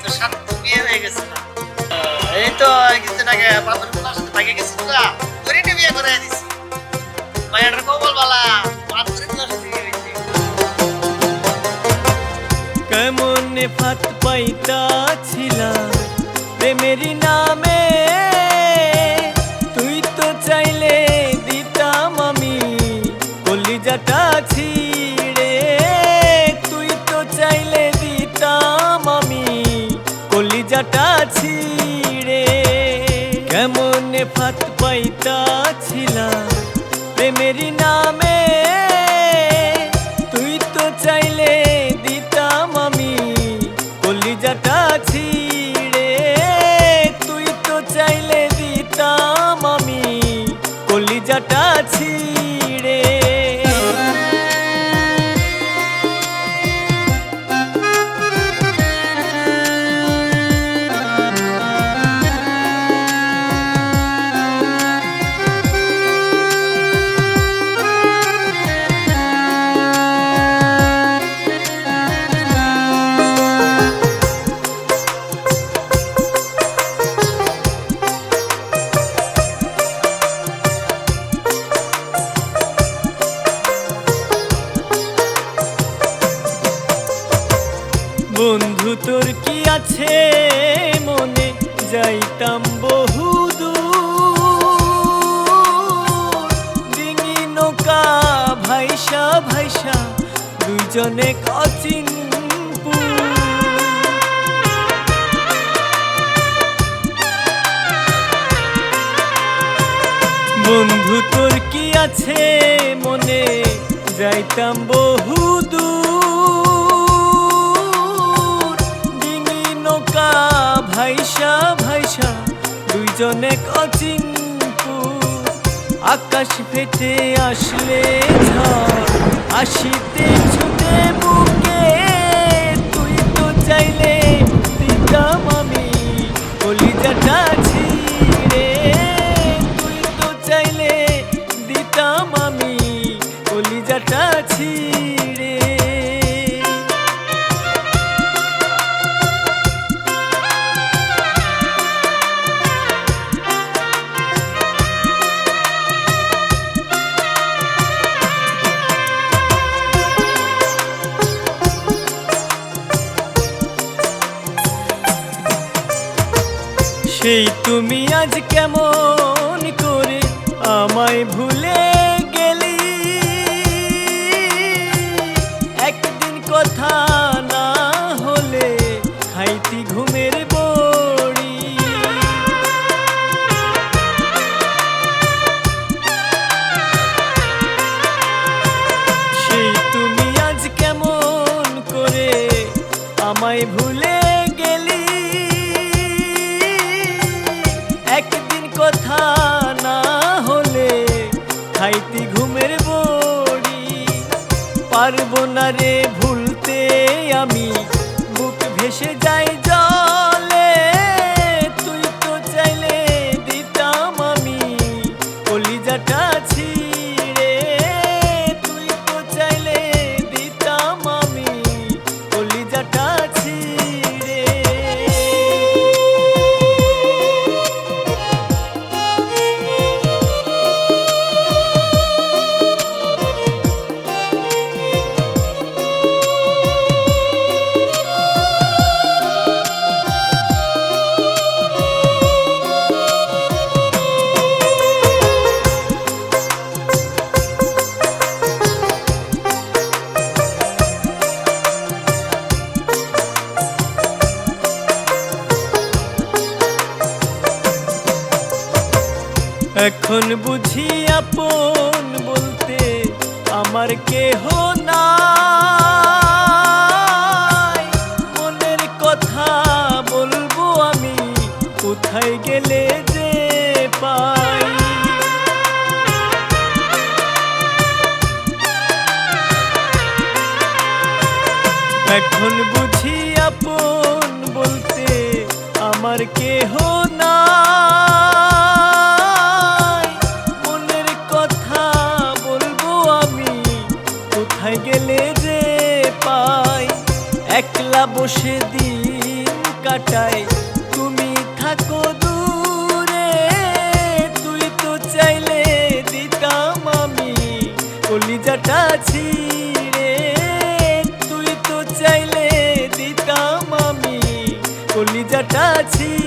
তো সাথে তো বিয়ে হয়ে গেছে না। এই তো কিছুদিন আগে বান্ধবী সাথে ভাগে গেছি না, ধরে নিয়ে বিয়ে করে দিছি। মায়ের কবল বালা বান্ধবী সাথে বিয়ে হয়েছে। কেমন ফাত পাইতা ছিলাম প্রেমেরই নামে, তুই তো চাইলে দিতাম আমি কলিজাটা ছিঁড়ে, তুই তো চাইলে দিতাম আমি কলিজাটা ছিঁড়ে। কেমন ফাত পাইতা ছিলাম প্রেমেরই নামে, তুই তো চাইলে দিতাম আমি কলিজাটা ছিঁড়ে, তুই তো চাইলে দিতাম আমি কলিজাটা ছিঁড়ে। বন্ধু তোর কি আছে মনে, যাইতাম বহুদূর, ডিঙি নৌকা ভাইসা ভাইসা দুইজনে অচিনপুর। বন্ধু তোর কি আছে মনে, যাইতাম বহুদূর, ডিঙি নৌকা ভাইসা ভাইসা দুইজনে অচিনপুর। আকাশ ফেটে আসলে ঝড় আসিতে ছুটে বুকে, তুই তো চাইলে দিতাম আমি কলিজাটা ছিঁড়ে, তুই তো চাইলে দিতাম আমি কলিজাটা ছিঁড়ে। সেই তুমি আজ কেমন করে আমায় ভুলে গেলি, একদিন কথা না হলে খাইতি ঘুমের বড়ি। সেই তুমি আজ কেমন করে আমায় ভুলে গেলি, একদিন কথা না হলে খাইতি ঘুমের বড়ি। পারবো না রে ভুলতে আমি, বুক ভেসে যাই জলে, তুই তো চাইলে দিতাম আমি কলিজাটা ছিঁড়ে, তুই তো চাইলে দিতাম আমি কলিজাটা ছিঁড়ে। এখন বুঝি আপন বলতে আমার কেহ নাই, মনের কথা বলবো আমি কোথায় গেলে যে পাই। এখন বুঝি আপন বলতে আমার কেহ নাই, মনের কথা বলবো আমি কোথায় গেলে যে পাই। একলা বসে দিন কাটাই তুমি থাকো দূরে। তুই তো চাইলে দিতাম আমি কলিজাটা ছিঁড়ে। তুই তো চাইলে দিতাম আমি কলিজাটা ছিঁড়ে।